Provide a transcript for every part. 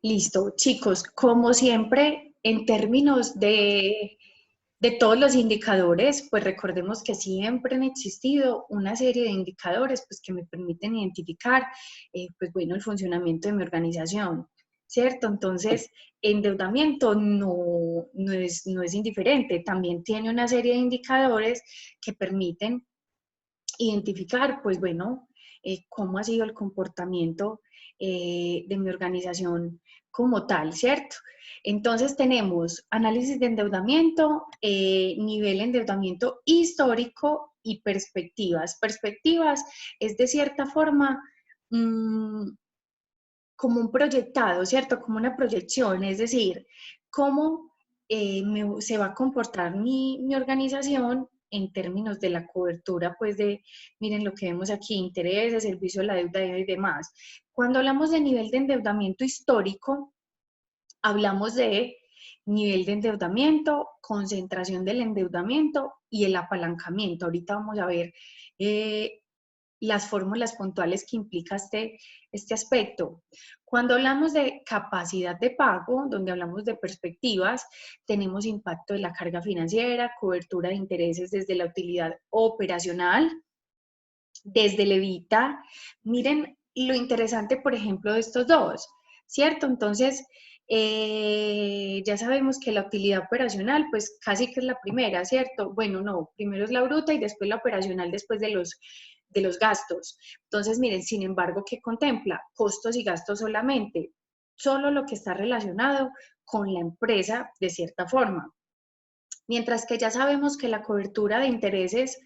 Listo, chicos, como siempre, en términos de todos los indicadores, pues recordemos que siempre han existido una serie de indicadores pues, que me permiten identificar, pues bueno, el funcionamiento de mi organización, ¿cierto? Entonces, endeudamiento no es indiferente, también tiene una serie de indicadores que permiten identificar, pues bueno, cómo ha sido el comportamiento de mi organización como tal, ¿cierto? Entonces tenemos análisis de endeudamiento, nivel de endeudamiento histórico y perspectivas. Perspectivas es de cierta forma como un proyectado, ¿cierto? Como una proyección, es decir, cómo se va a comportar mi organización en términos de la cobertura, pues de, miren lo que vemos aquí, intereses, servicio a la deuda y demás. Cuando hablamos de nivel de endeudamiento histórico, hablamos de nivel de endeudamiento, concentración del endeudamiento y el apalancamiento. Ahorita vamos a ver las fórmulas puntuales que implica este aspecto. Cuando hablamos de capacidad de pago, donde hablamos de perspectivas, tenemos impacto de la carga financiera, cobertura de intereses desde la utilidad operacional, desde el EBITDA. Miren lo interesante, por ejemplo, de estos dos, ¿cierto? Entonces, ya sabemos que la utilidad operacional, pues casi que es la primera, ¿cierto? Bueno, no, primero es la bruta y después la operacional después de los gastos. Entonces, miren, sin embargo, ¿qué contempla? Costos y gastos solamente, solo lo que está relacionado con la empresa de cierta forma. Mientras que ya sabemos que la cobertura de intereses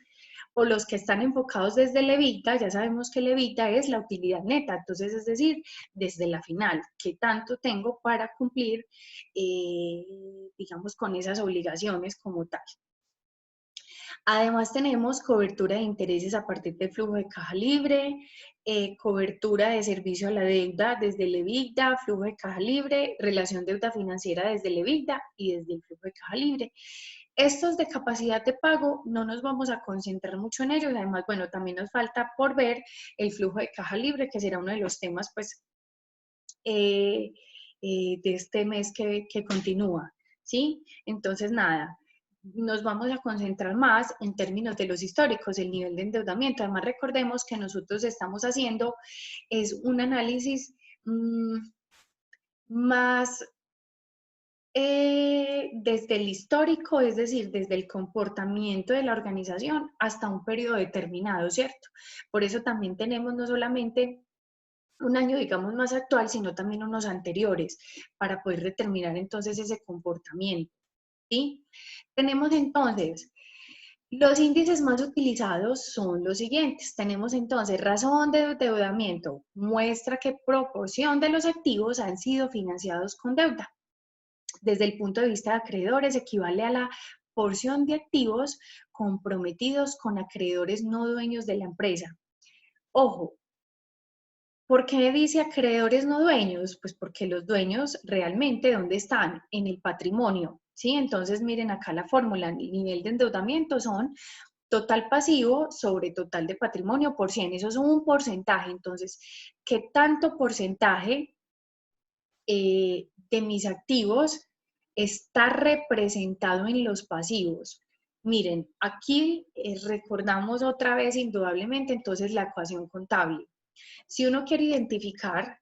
o los que están enfocados desde el EBITDA, ya sabemos que el EBITDA es la utilidad neta, entonces es decir, desde la final, qué tanto tengo para cumplir, digamos, con esas obligaciones como tal. Además tenemos cobertura de intereses a partir del flujo de caja libre, cobertura de servicio a la deuda desde el EBITDA, flujo de caja libre, relación deuda financiera desde el EBITDA y desde el flujo de caja libre. Estos de capacidad de pago no nos vamos a concentrar mucho en ellos, además, bueno, también nos falta por ver el flujo de caja libre, que será uno de los temas, pues, de este mes que continúa, ¿sí? Entonces, nada, nos vamos a concentrar más en términos de los históricos, el nivel de endeudamiento. Además, recordemos que nosotros estamos haciendo es un análisis más desde el histórico, es decir, desde el comportamiento de la organización hasta un periodo determinado, ¿cierto? Por eso también tenemos no solamente un año, digamos, más actual, sino también unos anteriores, para poder determinar entonces ese comportamiento, ¿sí? Tenemos entonces, los índices más utilizados son los siguientes. Tenemos entonces razón de endeudamiento, muestra qué proporción de los activos han sido financiados con deuda. Desde el punto de vista de acreedores, equivale a la porción de activos comprometidos con acreedores no dueños de la empresa. Ojo, ¿por qué dice acreedores no dueños? Pues porque los dueños realmente, ¿dónde están? En el patrimonio, ¿sí? Entonces, miren acá la fórmula, el nivel de endeudamiento son total pasivo sobre total de patrimonio por 100, eso es un porcentaje. Entonces, ¿qué tanto porcentaje de mis activos está representado en los pasivos? Miren, aquí recordamos otra vez indudablemente entonces la ecuación contable. Si uno quiere identificar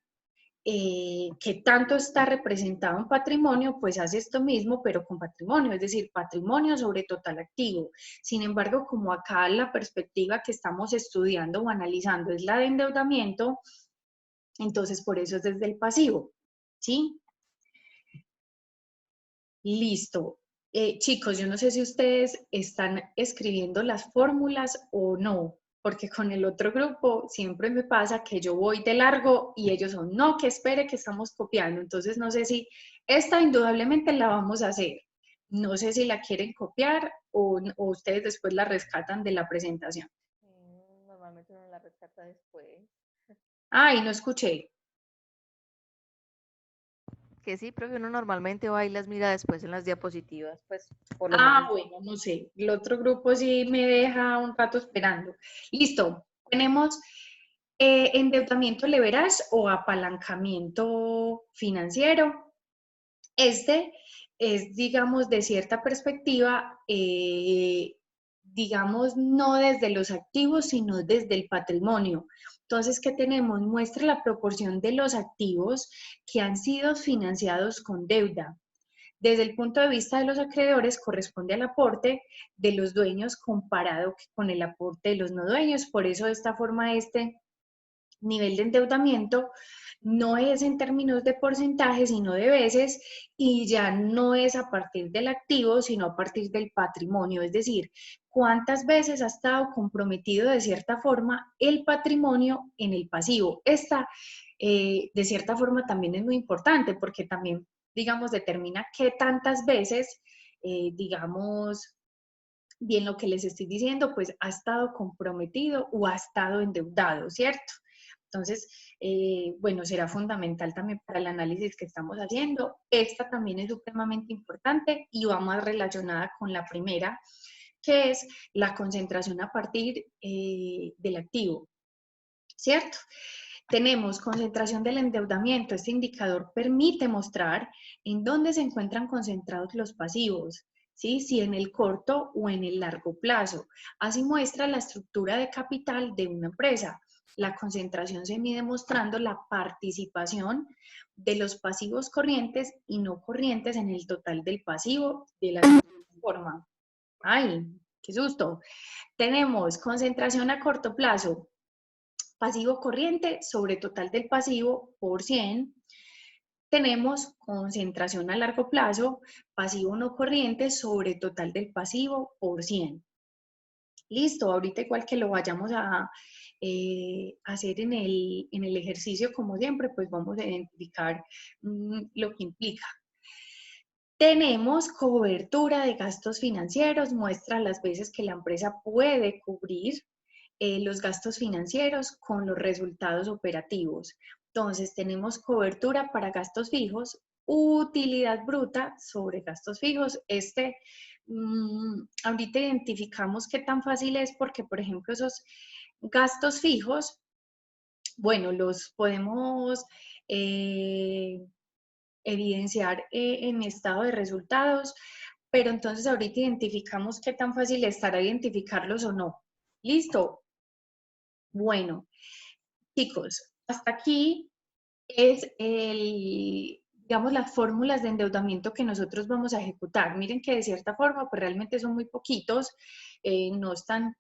qué tanto está representado en patrimonio, pues hace esto mismo, pero con patrimonio, es decir, patrimonio sobre total activo. Sin embargo, como acá la perspectiva que estamos estudiando o analizando es la de endeudamiento, entonces por eso es desde el pasivo, ¿sí? Listo. Chicos, yo no sé si ustedes están escribiendo las fórmulas o no, porque con el otro grupo siempre me pasa que yo voy de largo y ellos son, no, que espere que estamos copiando. Entonces, no sé si esta indudablemente la vamos a hacer. No sé si la quieren copiar o ustedes después la rescatan de la presentación. Normalmente uno la rescata después. Ay, no escuché. Que sí, pero que uno normalmente va y las mira después en las diapositivas, pues por lo Ah, menos. bueno, no sé. El otro grupo sí me deja un rato esperando. Listo. Tenemos Endeudamiento leverage o apalancamiento financiero. Este es, digamos, de cierta perspectiva, digamos, no desde los activos, sino desde el patrimonio. Entonces, ¿qué tenemos? Muestra la proporción de los activos que han sido financiados con deuda. Desde el punto de vista de los acreedores, corresponde al aporte de los dueños comparado con el aporte de los no dueños. Por eso, de esta forma, este nivel de endeudamiento no es en términos de porcentaje, sino de veces, y ya no es a partir del activo, sino a partir del patrimonio, es decir, cuántas veces ha estado comprometido de cierta forma el patrimonio en el pasivo. Esta, de cierta forma, también es muy importante porque también, digamos, determina qué tantas veces, digamos, bien lo que les estoy diciendo, pues ha estado comprometido o ha estado endeudado, ¿cierto? Entonces, bueno, será fundamental también para el análisis que estamos haciendo. Esta también es supremamente importante y va más relacionada con la primera, que es la concentración a partir del activo, ¿cierto? Tenemos concentración del endeudamiento. Este indicador permite mostrar en dónde se encuentran concentrados los pasivos, ¿sí? Si en el corto o en el largo plazo. Así muestra la estructura de capital de una empresa. La concentración se mide mostrando la participación de los pasivos corrientes y no corrientes en el total del pasivo de la siguiente forma. ¡Ay, qué susto! Tenemos concentración a corto plazo, pasivo corriente sobre total del pasivo por 100. Tenemos concentración a largo plazo, pasivo no corriente sobre total del pasivo por 100. Listo, ahorita igual que lo vayamos a hacer en el ejercicio, como siempre, pues vamos a identificar lo que implica. Tenemos cobertura de gastos financieros, muestra las veces que la empresa puede cubrir los gastos financieros con los resultados operativos. Entonces, tenemos cobertura para gastos fijos, utilidad bruta sobre gastos fijos. Ahorita identificamos qué tan fácil es porque, por ejemplo, esos gastos fijos, bueno, los podemos evidenciar en estado de resultados, pero entonces ahorita identificamos qué tan fácil estará identificarlos o no. ¿Listo? Bueno, chicos, hasta aquí es digamos, las fórmulas de endeudamiento que nosotros vamos a ejecutar. Miren que de cierta forma, pues realmente son muy poquitos, no están,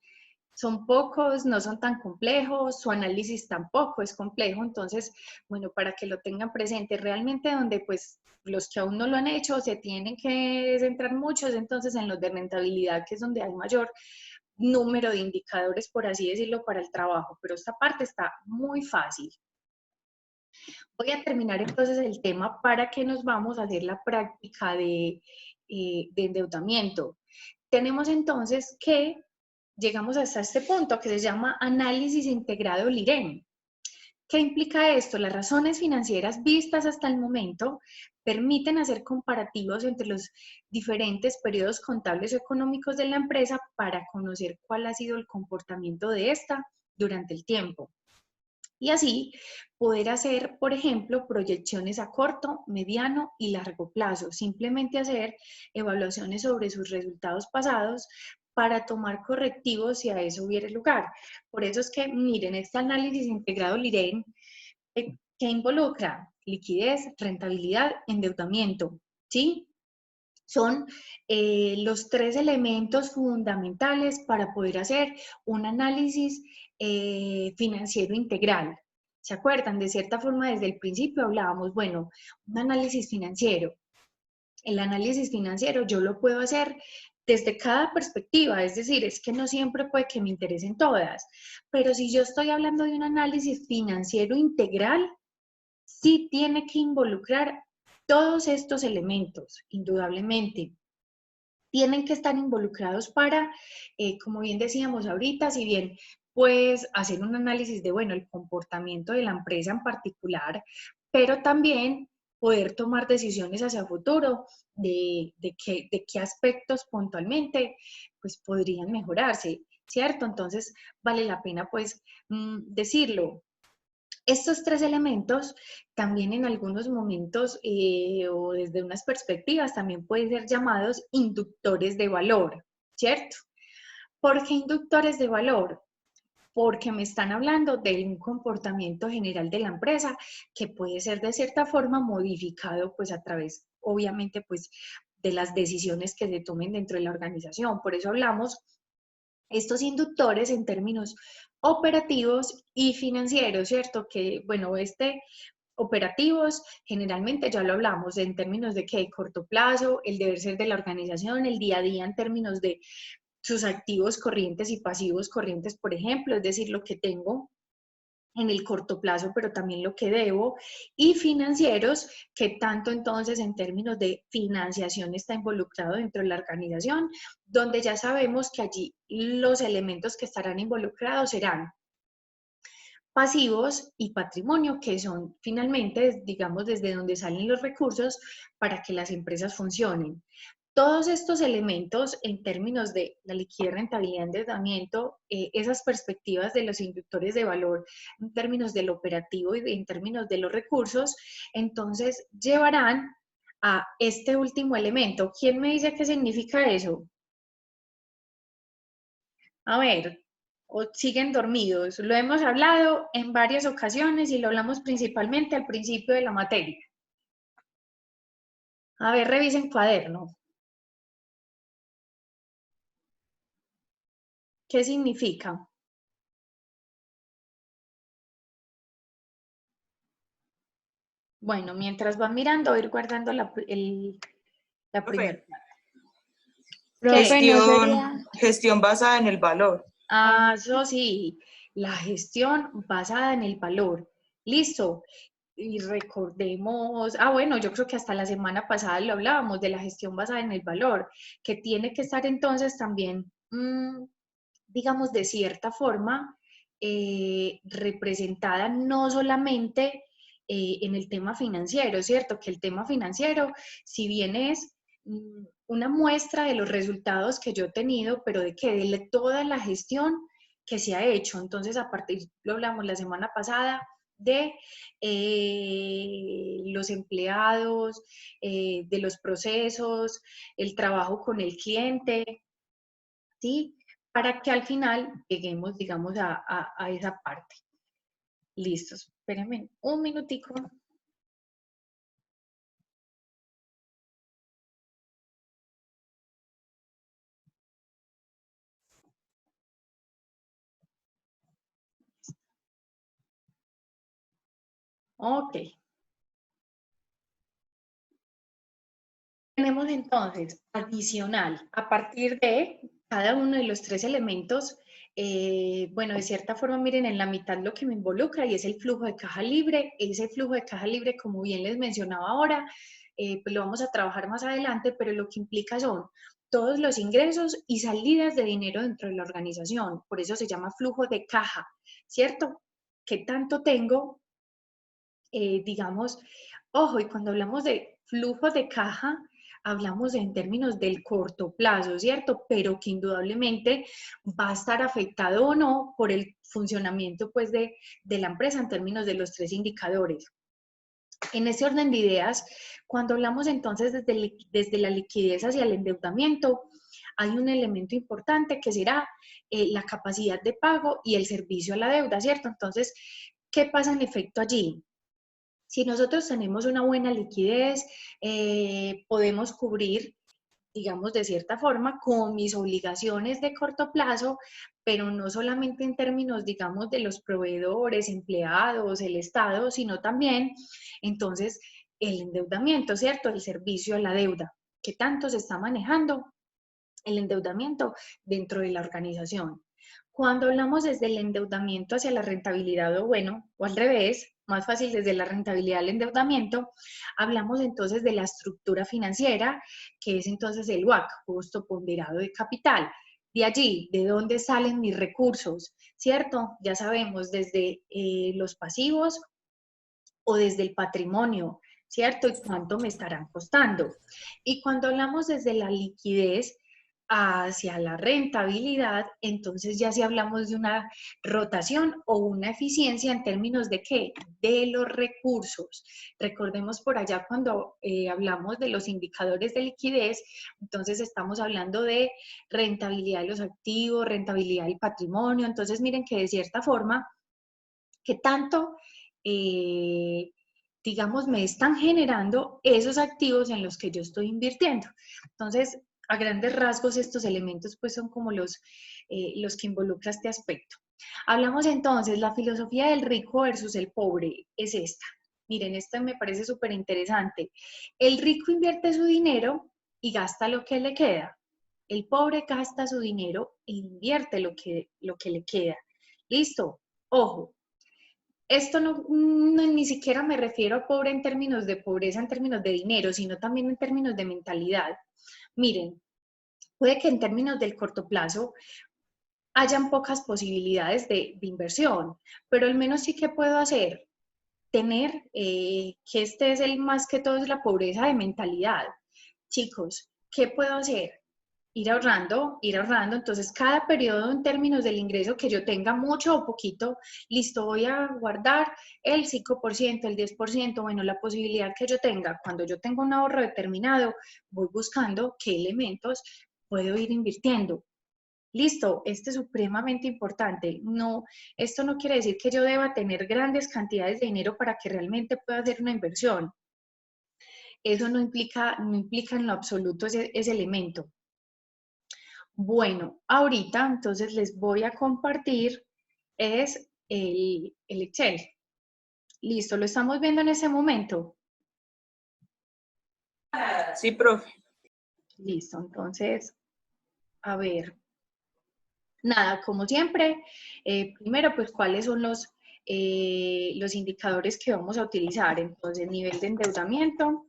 son pocos, no son tan complejos, su análisis tampoco es complejo, entonces, bueno, para que lo tengan presente, realmente donde pues los que aún no lo han hecho se tienen que centrar muchos, entonces en los de rentabilidad, que es donde hay mayor número de indicadores, por así decirlo, para el trabajo, pero esta parte está muy fácil. Voy a terminar entonces el tema para que nos vamos a hacer la práctica de endeudamiento. Tenemos entonces que llegamos hasta este punto que se llama análisis integrado LIREM. ¿Qué implica esto? Las razones financieras vistas hasta el momento permiten hacer comparativos entre los diferentes periodos contables o económicos de la empresa para conocer cuál ha sido el comportamiento de esta durante el tiempo. Y así poder hacer, por ejemplo, proyecciones a corto, mediano y largo plazo. Simplemente hacer evaluaciones sobre sus resultados pasados para tomar correctivos si a eso hubiera lugar. Por eso es que, miren, este análisis integrado LIREM, que involucra liquidez, rentabilidad, endeudamiento, ¿sí? Son los tres elementos fundamentales para poder hacer un análisis financiero integral. ¿Se acuerdan? De cierta forma, desde el principio hablábamos, bueno, un análisis financiero. El análisis financiero yo lo puedo hacer desde cada perspectiva, es decir, es que no siempre puede que me interesen todas, pero si yo estoy hablando de un análisis financiero integral, sí tiene que involucrar todos estos elementos, indudablemente. Tienen que estar involucrados para, como bien decíamos ahorita, si bien pues hacer un análisis de, bueno, el comportamiento de la empresa en particular, pero también poder tomar decisiones hacia futuro de qué aspectos puntualmente pues podrían mejorarse. ¿cierto? Entonces, vale la pena, pues, decirlo. Estos tres elementos también en algunos momentos o desde unas perspectivas también pueden ser llamados inductores de valor, ¿cierto? ¿Por qué inductores de valor? Porque me están hablando de un comportamiento general de la empresa que puede ser de cierta forma modificado pues a través, obviamente, pues de las decisiones que se tomen dentro de la organización. Por eso hablamos estos inductores en términos operativos y financieros, ¿cierto? Que, bueno, operativos, generalmente ya lo hablamos en términos de que corto plazo, el deber ser de la organización, el día a día en términos de sus activos corrientes y pasivos corrientes, por ejemplo, es decir, lo que tengo en el corto plazo, pero también lo que debo, y financieros, que tanto entonces en términos de financiación está involucrado dentro de la organización, donde ya sabemos que allí los elementos que estarán involucrados serán pasivos y patrimonio, que son finalmente, digamos, desde donde salen los recursos para que las empresas funcionen. Todos estos elementos en términos de la liquidez, rentabilidad, endeudamiento, esas perspectivas de los inductores de valor en términos del operativo y en términos de los recursos, entonces llevarán a este último elemento. ¿Quién me dice qué significa eso? A ver, o siguen dormidos. Lo hemos hablado en varias ocasiones y lo hablamos principalmente al principio de la materia. A ver, revisen cuaderno. ¿Qué significa? Bueno, mientras van mirando, ir guardando la primera Profe, parte. Profe, ¿no gestión, sería? gestión basada en el valor. Ah, eso sí, la gestión basada en el valor. Listo. Y recordemos, bueno, yo creo que hasta la semana pasada lo hablábamos de la gestión basada en el valor, que tiene que estar entonces también, digamos, de cierta forma, representada no solamente en el tema financiero, ¿cierto? Que el tema financiero, si bien es una muestra de los resultados que yo he tenido, pero de que de toda la gestión que se ha hecho. Entonces, a partir, lo hablamos la semana pasada, de los empleados, de los procesos, el trabajo con el cliente, ¿sí? Para que al final lleguemos, digamos, a esa parte. Listos. Espérenme un minutico. Ok. Tenemos entonces adicional, a partir de cada uno de los tres elementos, bueno, de cierta forma, miren, en la mitad lo que me involucra y es el flujo de caja libre. Ese flujo de caja libre, como bien les mencionaba ahora, pues lo vamos a trabajar más adelante, pero lo que implica son todos los ingresos y salidas de dinero dentro de la organización. Por eso se llama flujo de caja, ¿cierto? ¿Qué tanto tengo? Digamos, ojo, y cuando hablamos de flujo de caja, hablamos en términos del corto plazo, ¿cierto? Pero que indudablemente va a estar afectado o no por el funcionamiento pues de la empresa en términos de los tres indicadores. En ese orden de ideas, cuando hablamos entonces desde la liquidez hacia el endeudamiento, hay un elemento importante que será la capacidad de pago y el servicio a la deuda, ¿cierto? Entonces, ¿qué pasa en efecto allí? Si nosotros tenemos una buena liquidez, podemos cubrir, digamos, de cierta forma, con mis obligaciones de corto plazo, pero no solamente en términos, digamos, de los proveedores, empleados, el Estado, sino también, entonces, el endeudamiento, ¿cierto? El servicio a la deuda, que tanto se está manejando el endeudamiento dentro de la organización. Cuando hablamos desde el endeudamiento hacia la rentabilidad, o bueno, o al revés, más fácil desde la rentabilidad al endeudamiento, hablamos entonces de la estructura financiera, que es entonces el WACC, costo ponderado de capital. De allí, ¿de dónde salen mis recursos? ¿Cierto? Ya sabemos, desde los pasivos o desde el patrimonio, ¿cierto? ¿Y cuánto me estarán costando? Y cuando hablamos desde la liquidez, hacia la rentabilidad, entonces ya si hablamos de una rotación o una eficiencia en términos de ¿qué? De los recursos. Recordemos por allá cuando hablamos de los indicadores de liquidez, entonces estamos hablando de rentabilidad de los activos, rentabilidad del patrimonio, entonces miren que de cierta forma, ¿qué tanto digamos, me están generando esos activos en los que yo estoy invirtiendo? Entonces, a grandes rasgos, estos elementos pues son como los que involucra este aspecto. Hablamos entonces, la filosofía del rico versus el pobre es esta. Miren, esta me parece súper interesante. El rico invierte su dinero y gasta lo que le queda. El pobre gasta su dinero e invierte lo que le queda. ¿Listo? Ojo, esto ni siquiera me refiero a pobre en términos de pobreza, en términos de dinero, sino también en términos de mentalidad. Miren, puede que en términos del corto plazo hayan pocas posibilidades de inversión, pero al menos sí que puedo hacer, tener, que este es el más que todo es la pobreza de mentalidad. Chicos, ¿qué puedo hacer? Ir ahorrando, entonces cada periodo en términos del ingreso que yo tenga, mucho o poquito, listo, voy a guardar el 5%, el 10%, bueno, la posibilidad que yo tenga, cuando yo tengo un ahorro determinado, voy buscando qué elementos puedo ir invirtiendo. Listo, esto es supremamente importante. No, esto no quiere decir que yo deba tener grandes cantidades de dinero para que realmente pueda hacer una inversión. Eso no implica en lo absoluto ese elemento. Bueno, ahorita entonces les voy a compartir es el Excel. Listo, lo estamos viendo en ese momento. Sí, profe. Listo, entonces, a ver. Nada, como siempre, primero, pues, ¿cuáles son los indicadores que vamos a utilizar? Entonces, nivel de endeudamiento.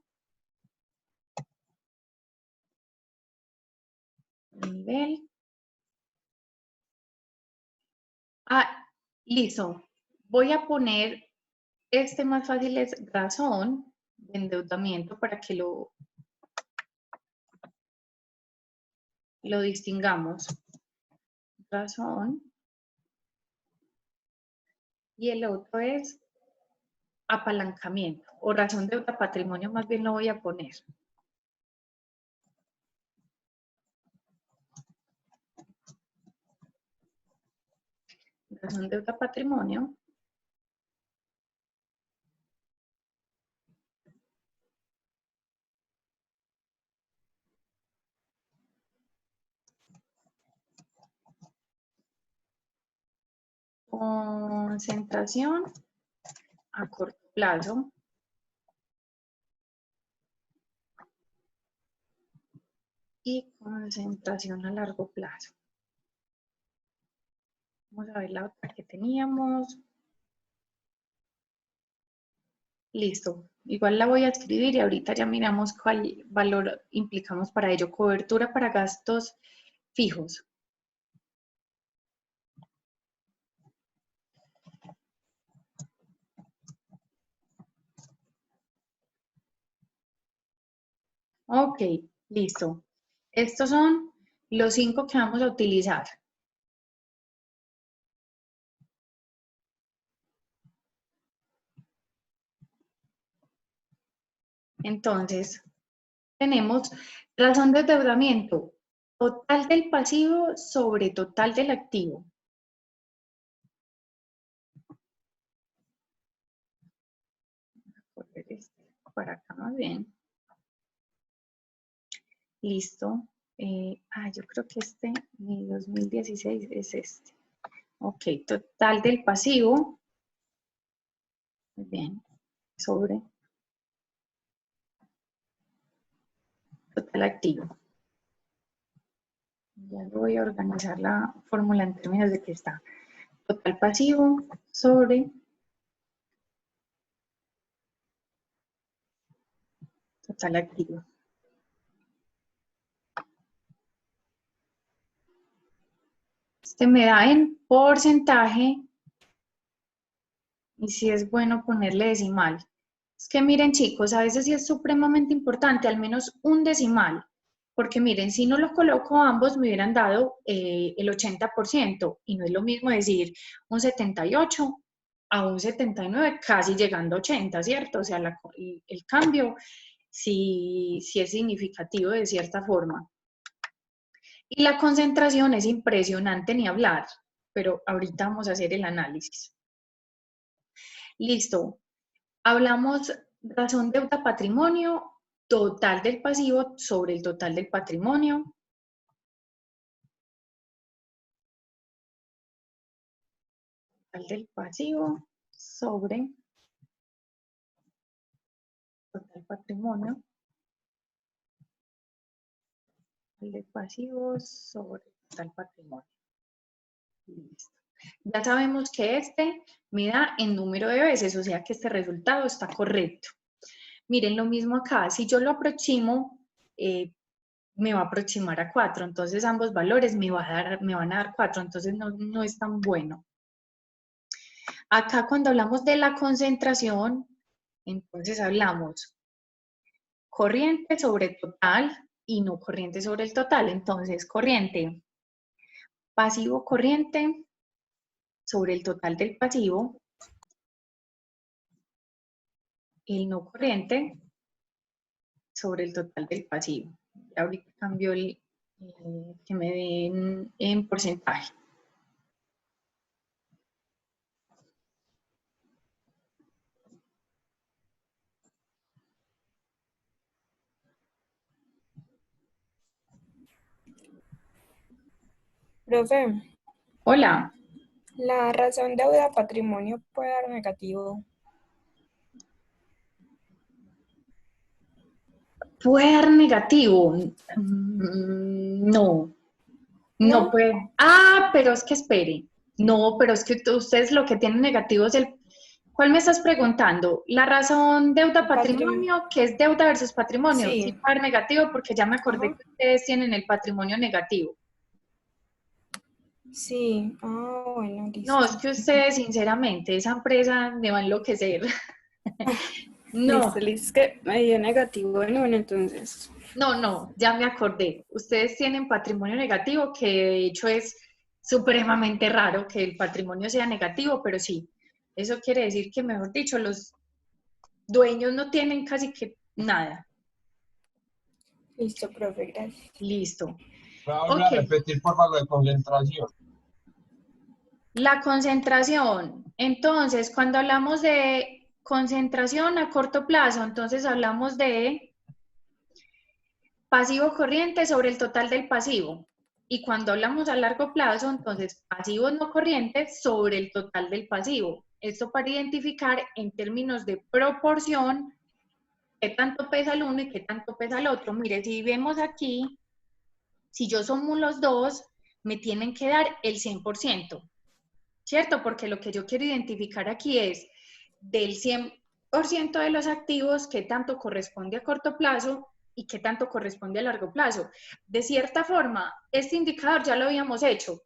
Nivel. Ah, listo. Voy a poner, este más fácil es razón de endeudamiento para que lo distingamos. Razón. Y el otro es apalancamiento o razón de patrimonio, más bien lo voy a poner. Razón de patrimonio. Concentración a corto plazo. Y concentración a largo plazo. Vamos a ver la otra que teníamos. Listo. Igual la voy a escribir y ahorita ya miramos cuál valor implicamos para ello. Cobertura para gastos fijos. Ok, listo. Estos son los 5 que vamos a utilizar. Entonces, tenemos razón de endeudamiento, total del pasivo sobre total del activo. Voy a poner este para acá más bien. Listo. Yo creo que mi 2016 es este. Ok, total del pasivo. Muy bien. Sobre total activo. Ya lo voy a organizar la fórmula en términos de que está total pasivo sobre total activo. Este me da en porcentaje y si es bueno ponerle decimal. Es que miren chicos, a veces sí es supremamente importante, al menos un decimal. Porque miren, si no lo coloco ambos me hubieran dado el 80% y no es lo mismo decir un 78 a un 79, casi llegando a 80, ¿cierto? O sea, el cambio sí es significativo de cierta forma. Y la concentración es impresionante ni hablar, pero ahorita vamos a hacer el análisis. Listo. Hablamos razón deuda patrimonio, total del pasivo sobre el total del patrimonio. Total del pasivo sobre total patrimonio. Total del pasivo sobre total patrimonio. Listo. Ya sabemos que este me da en número de veces, o sea que este resultado está correcto. Miren, lo mismo acá, si yo lo aproximo, me va a aproximar a 4, entonces ambos valores me van a dar 4, entonces no es tan bueno. Acá cuando hablamos de la concentración, entonces hablamos corriente sobre total y no corriente sobre el total, entonces corriente, pasivo corriente sobre el total del pasivo, el no corriente sobre el total del pasivo. Ahorita cambio que me den en porcentaje. Profe, Hola, la razón deuda patrimonio puede dar negativo. ¿puede dar negativo? No, no ¿No? puede. Ah, pero es que espere. No, pero es que ustedes lo que tienen negativo es el... ¿Cuál me estás preguntando? La razón deuda patrimonio, ¿qué es deuda versus patrimonio? Sí, Sí. puede dar negativo porque ya me acordé Ajá. que ustedes tienen el patrimonio negativo. Sí. Ah, bueno, listo. No, es que ustedes, sinceramente, esa empresa me va a enloquecer. No, Listo. Es que me dio negativo en uno, entonces. no, ya me acordé. Ustedes tienen patrimonio negativo, que de hecho es supremamente raro que el patrimonio sea negativo, pero sí, eso quiere decir que, mejor dicho, los dueños no tienen casi que nada. Listo, profe, gracias. Listo. Ahora Ok, repetir por favor de concentración. la concentración. Entonces, cuando hablamos de concentración a corto plazo, entonces hablamos de pasivo corriente sobre el total del pasivo. Y cuando hablamos a largo plazo, entonces pasivos no corrientes sobre el total del pasivo. Esto para identificar en términos de proporción qué tanto pesa el uno y qué tanto pesa el otro. Mire, si vemos aquí, si yo sumo los dos, me tienen que dar el 100%, ¿cierto? Porque lo que yo quiero identificar aquí es del 100% de los activos, qué tanto corresponde a corto plazo y qué tanto corresponde a largo plazo. De cierta forma, este indicador ya lo habíamos hecho.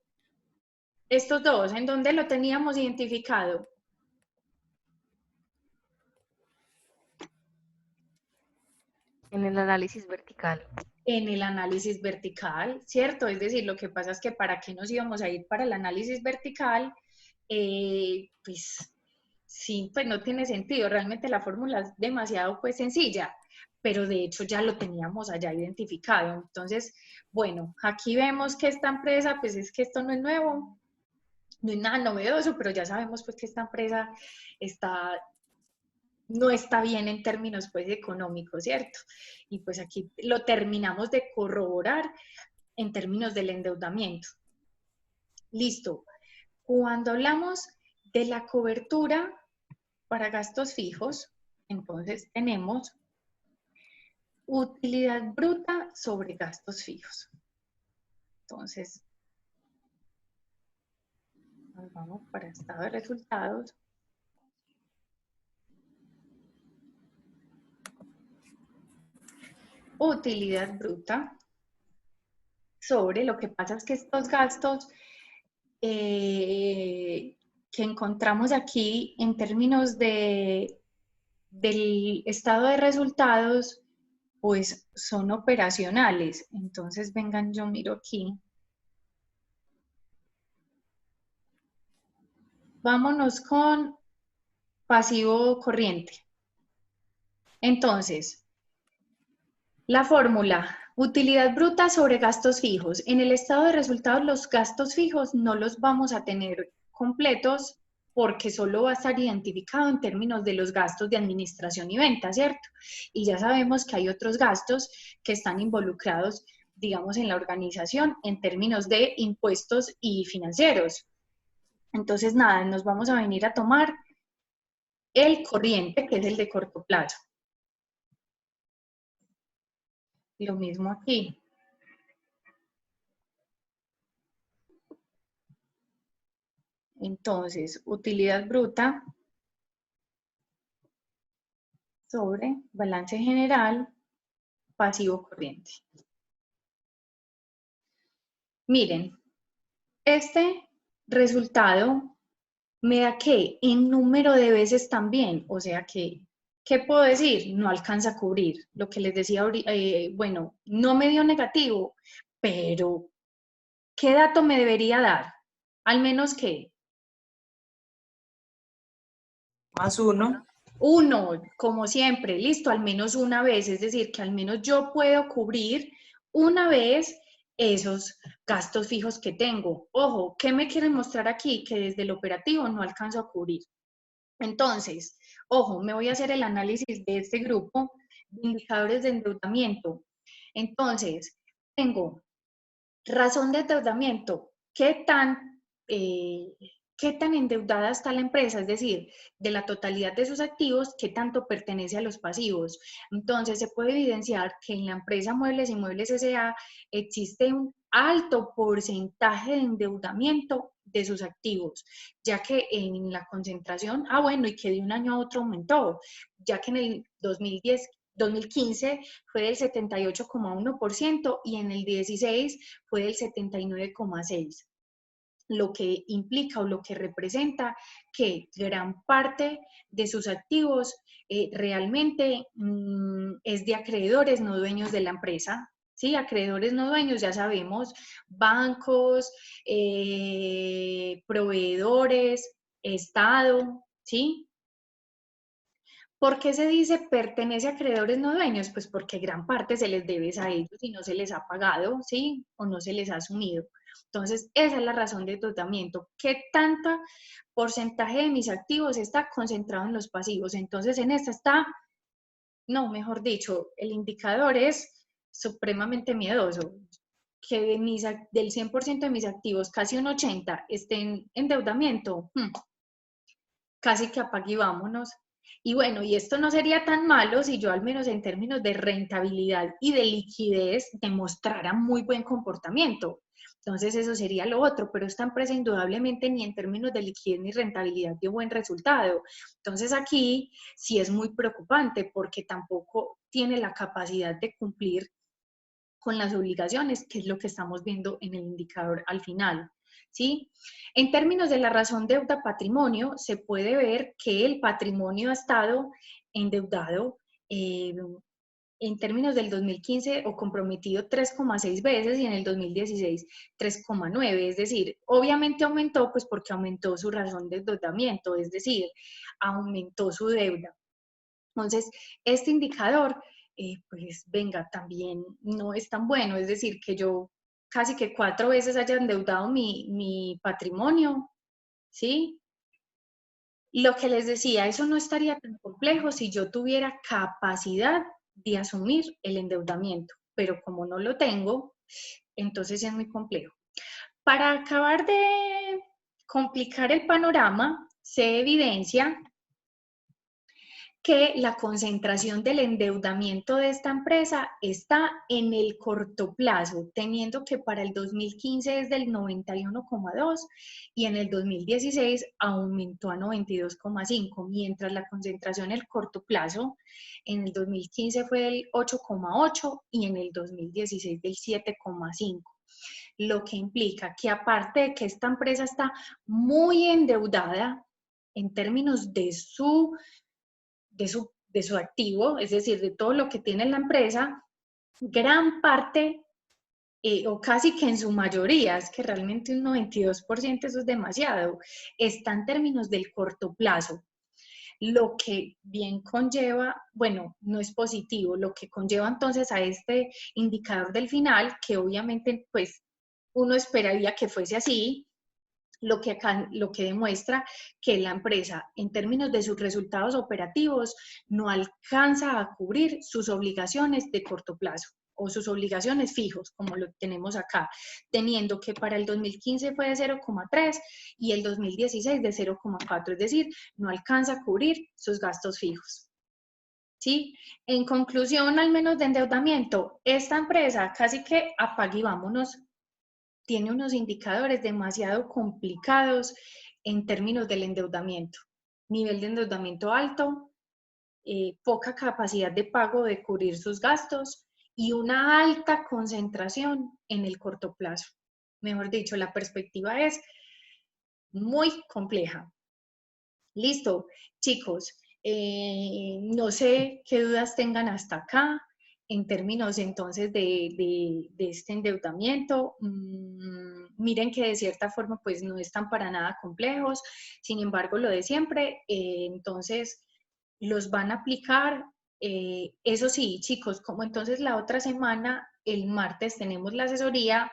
Estos dos, ¿en dónde lo teníamos identificado? En el análisis vertical. En el análisis vertical, ¿cierto? Es decir, lo que pasa es que para qué nos íbamos a ir para el análisis vertical, pues sí, pues no tiene sentido. Realmente la fórmula es demasiado pues sencilla, pero de hecho ya lo teníamos allá identificado. Entonces, bueno, aquí vemos que esta empresa, pues es que esto no es nuevo, no es nada novedoso, pero ya sabemos pues que esta empresa no está bien en términos pues económicos, ¿cierto? Y pues aquí lo terminamos de corroborar en términos del endeudamiento. Listo. Cuando hablamos de la cobertura para gastos fijos, entonces tenemos utilidad bruta sobre gastos fijos. Entonces, nos vamos para estado de resultados. Utilidad bruta sobre, lo que pasa es que estos gastos que encontramos aquí en términos del estado de resultados, pues son operacionales. Entonces, vengan, yo miro aquí. Vámonos con pasivo corriente. Entonces, la fórmula, utilidad bruta sobre gastos fijos. En el estado de resultados, los gastos fijos no los vamos a tener completos porque solo va a estar identificado en términos de los gastos de administración y venta, ¿cierto? Y ya sabemos que hay otros gastos que están involucrados, digamos, en la organización en términos de impuestos y financieros. Entonces, nada, nos vamos a venir a tomar el corriente, que es el de corto plazo. Lo mismo aquí. Entonces, utilidad bruta sobre balance general, pasivo corriente. Miren, este resultado me da que en número de veces también, o sea que, ¿qué puedo decir? No alcanza a cubrir. Lo que les decía, bueno, no me dio negativo, pero ¿qué dato me debería dar? Al menos que +1. uno, como siempre, listo, al menos una vez, es decir, que al menos yo puedo cubrir una vez esos gastos fijos que tengo. Ojo, ¿qué me quieren mostrar aquí? Que desde el operativo no alcanzo a cubrir. Entonces, ojo, me voy a hacer el análisis de este grupo de indicadores de endeudamiento. Entonces, tengo razón de endeudamiento, ¿qué tan endeudada está la empresa? Es decir, de la totalidad de sus activos, ¿qué tanto pertenece a los pasivos? Entonces, se puede evidenciar que en la empresa Muebles y Muebles S.A. existe un alto porcentaje de endeudamiento de sus activos, ya que en la concentración, bueno, y que de un año a otro aumentó, ya que en el 2015 fue del 78,1% y en el 16 fue del 79,6%, lo que implica o lo que representa que gran parte de sus activos realmente es de acreedores, no dueños de la empresa. Sí, acreedores no dueños, ya sabemos, bancos, proveedores, Estado, ¿sí? ¿Por qué se dice pertenece a acreedores no dueños? Pues porque gran parte se les debe a ellos y no se les ha pagado, ¿sí? O no se les ha asumido. Entonces, esa es la razón de endeudamiento. ¿Qué tanto porcentaje de mis activos está concentrado en los pasivos? Entonces, en esta está, no, mejor dicho, el indicador es supremamente miedoso. Que del 100% de mis activos, casi un 80% estén en endeudamiento. Casi que apague y vámonos. Y bueno, y esto no sería tan malo si yo al menos en términos de rentabilidad y de liquidez demostrara muy buen comportamiento. Entonces eso sería lo otro, pero esta empresa indudablemente ni en términos de liquidez ni rentabilidad dio buen resultado. Entonces aquí sí es muy preocupante porque tampoco tiene la capacidad de cumplir con las obligaciones, que es lo que estamos viendo en el indicador al final. ¿Sí? En términos de la razón deuda-patrimonio, se puede ver que el patrimonio ha estado endeudado en términos del 2015 o comprometido 3,6 veces y en el 2016 3,9, es decir, obviamente aumentó pues porque aumentó su razón de endeudamiento, es decir, aumentó su deuda. Entonces, este indicador, pues venga, también no es tan bueno, es decir, que yo casi que 4 veces haya endeudado mi patrimonio, ¿sí? Lo que les decía, eso no estaría tan complejo si yo tuviera capacidad de asumir el endeudamiento, pero como no lo tengo, entonces es muy complejo. Para acabar de complicar el panorama, se evidencia que la concentración del endeudamiento de esta empresa está en el corto plazo, teniendo que para el 2015 es del 91,2 y en el 2016 aumentó a 92,5, mientras la concentración en el corto plazo en el 2015 fue del 8,8 y en el 2016 del 7,5. Lo que implica que aparte de que esta empresa está muy endeudada en términos de su de su activo, es decir, de todo lo que tiene la empresa, gran parte, o casi que en su mayoría, es que realmente un 92% eso es demasiado, está en términos del corto plazo, lo que bien conlleva, bueno, no es positivo, lo que conlleva entonces a este indicador del final, que obviamente pues uno esperaría que fuese así, lo que demuestra que la empresa en términos de sus resultados operativos no alcanza a cubrir sus obligaciones de corto plazo o sus obligaciones fijos, como lo tenemos acá, teniendo que para el 2015 fue de 0,3 y el 2016 de 0,4, es decir, no alcanza a cubrir sus gastos fijos. ¿Sí? En conclusión, al menos de endeudamiento, esta empresa casi que apague y vámonos, tiene unos indicadores demasiado complicados en términos del endeudamiento. Nivel de endeudamiento alto, poca capacidad de pago de cubrir sus gastos y una alta concentración en el corto plazo. Mejor dicho, la perspectiva es muy compleja. Listo, chicos, no sé qué dudas tengan hasta acá en términos entonces de este endeudamiento. Miren que de cierta forma pues no están para nada complejos, sin embargo lo de siempre, entonces los van a aplicar. Eso sí, chicos, como entonces la otra semana, el martes, tenemos la asesoría,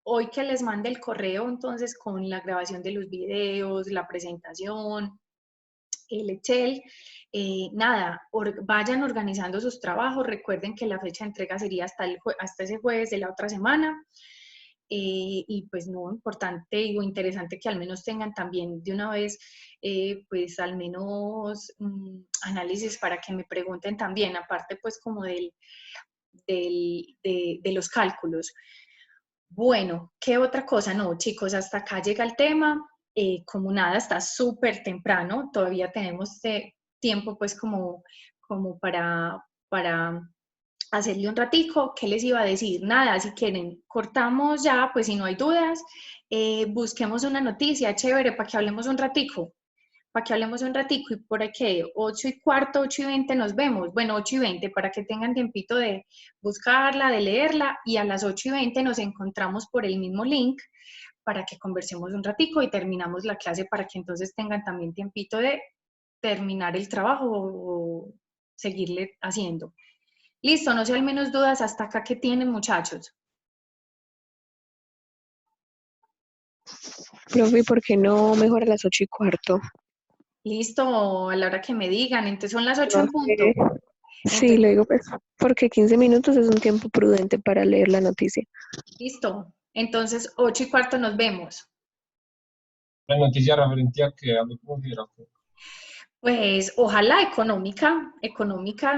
hoy que les mande el correo entonces con la grabación de los videos, la presentación, el Excel, nada, vayan organizando sus trabajos, recuerden que la fecha de entrega sería hasta ese jueves de la otra semana, y pues no, importante o interesante que al menos tengan también de una vez, pues al menos análisis para que me pregunten también, aparte pues como de los cálculos. Bueno, ¿qué otra cosa? No, chicos, hasta acá llega el tema. Como nada, está súper temprano, todavía tenemos tiempo pues como para hacerle un ratico. ¿Qué les iba a decir? Nada, si quieren, cortamos ya, pues si no hay dudas, busquemos una noticia chévere para que hablemos un ratico. Para que hablemos un ratico, y por aquí 8:15, 8:20 nos vemos. Bueno, 8:20 para que tengan tiempito de buscarla, de leerla, y a las 8:20 nos encontramos por el mismo link para que conversemos un ratico y terminamos la clase para que entonces tengan también tiempito de terminar el trabajo o seguirle haciendo. Listo, no sé, al menos dudas hasta acá que tienen, muchachos. Profe, ¿por qué no mejor a las 8:15? Listo, a la hora que me digan, entonces son las 8 No en punto. sé. Sí, Entonces, lo digo pues, porque 15 minutos es un tiempo prudente para leer la noticia. listo, entonces 8:15 nos vemos. La noticia referente a que a mí considero que Pues ojalá económica,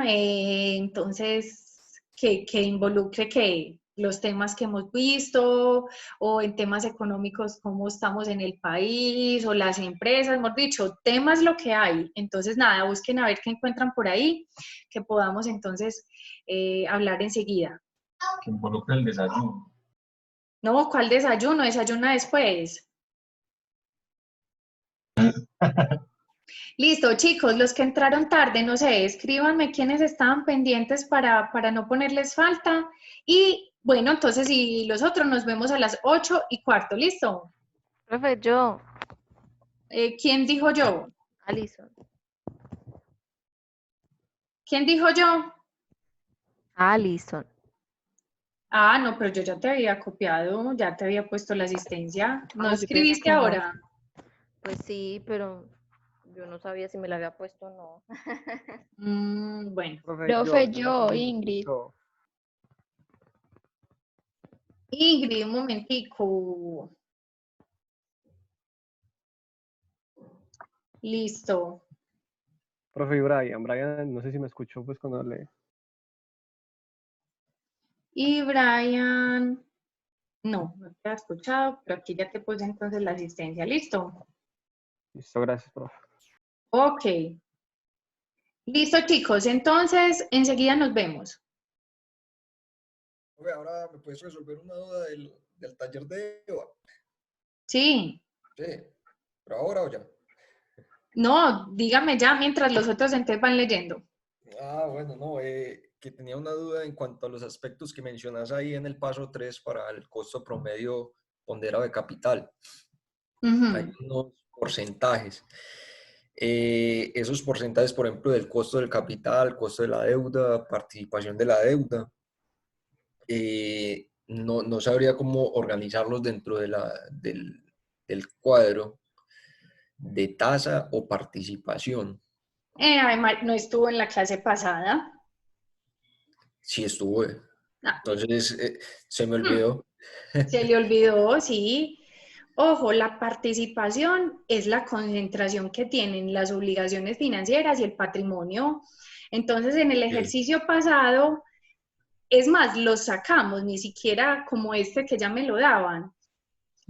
entonces que involucre que los temas que hemos visto o en temas económicos, cómo estamos en el país o las empresas, hemos dicho, temas lo que hay. Entonces nada, busquen a ver qué encuentran por ahí, que podamos entonces hablar enseguida. involucra el desayuno. No, ¿cuál desayuno? Desayuna después. Listo, chicos, los que entraron tarde, no sé, escríbanme quiénes estaban pendientes para no ponerles falta. Y bueno, entonces, y los otros nos vemos a las 8:15, ¿listo? Profe, yo, ¿Quién dijo yo? Alison. ¿Quién dijo yo? Alison. Ah, no, pero yo ya te había copiado, ya te había puesto la asistencia. ¿No Ah, yo pensé escribiste que no. ahora? Pues sí, pero yo no sabía si me la había puesto o no. Bueno. Profe, yo, Ingrid. Ingrid, un momentico. Listo. Profe Brian, no sé si me escuchó pues cuando le... Y Brian, no te ha escuchado, pero aquí ya te puse entonces la asistencia. ¿Listo? Listo, gracias, profe. Ok. Listo, chicos. Entonces, enseguida nos vemos. Profe, ahora me puedes resolver una duda del taller de EVA. Sí. Sí, pero ahora o ya. No, dígame ya mientras los otros entonces van leyendo. Ah, bueno, no, que tenía una duda en cuanto a los aspectos que mencionas ahí en el paso 3 para el costo promedio ponderado de capital. Hay Ujú. unos porcentajes. Esos porcentajes, por ejemplo, del costo del capital, costo de la deuda, participación de la deuda, no sabría cómo organizarlos dentro del cuadro de tasa o participación. Además, no estuvo en la clase pasada. Sí estuve. Ah, Entonces, se me mm, olvidó. se le olvidó, sí. Ojo, la participación es la concentración que tienen las obligaciones financieras y el patrimonio. Entonces, en el Ok. ejercicio pasado, es más, los sacamos, ni siquiera como este que ya me lo daban,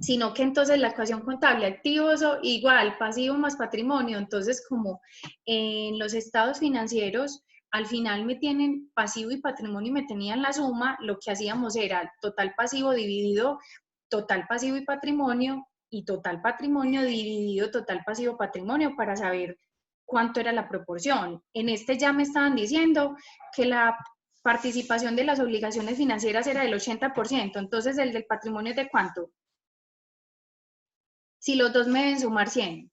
sino que entonces la ecuación contable activos o igual pasivo más patrimonio, entonces como en los estados financieros al final me tienen pasivo y patrimonio y me tenían la suma, lo que hacíamos era total pasivo dividido total pasivo y total patrimonio dividido total pasivo patrimonio para saber cuánto era la proporción. En este ya me estaban diciendo que la participación de las obligaciones financieras era del 80%, entonces el del patrimonio es de cuánto. Si los dos me deben sumar 100.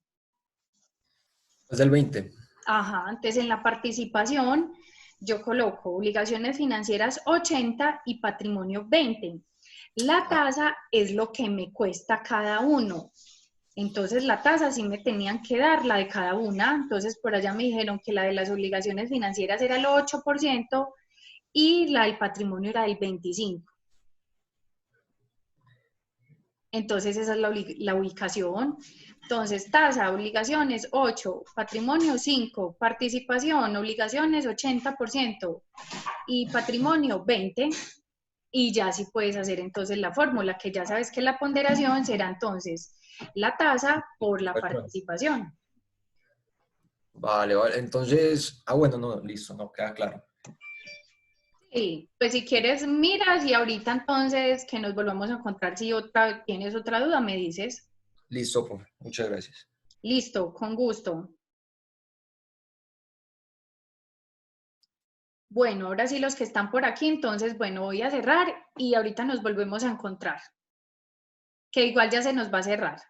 Es del 20. Ajá, entonces en la participación yo coloco obligaciones financieras 80 y patrimonio 20. La Ah, tasa es lo que me cuesta cada uno. Entonces la tasa sí me tenían que dar la de cada una. Entonces por allá me dijeron que la de las obligaciones financieras era el 8% y la del patrimonio era del 25%. Entonces esa es la ubicación. Entonces, tasa, obligaciones 8, patrimonio 5, participación, obligaciones 80% y patrimonio 20. Y ya sí puedes hacer entonces la fórmula, que ya sabes que la ponderación será entonces la tasa por la bueno, participación. vale, vale. Entonces, bueno, no, listo, no, queda claro. Sí, pues si quieres miras y ahorita entonces que nos volvamos a encontrar, si tienes otra duda me dices. Listo, profe. Muchas gracias. Listo, con gusto. Bueno, ahora sí los que están por aquí, entonces, bueno, voy a cerrar y ahorita nos volvemos a encontrar, que igual ya se nos va a cerrar.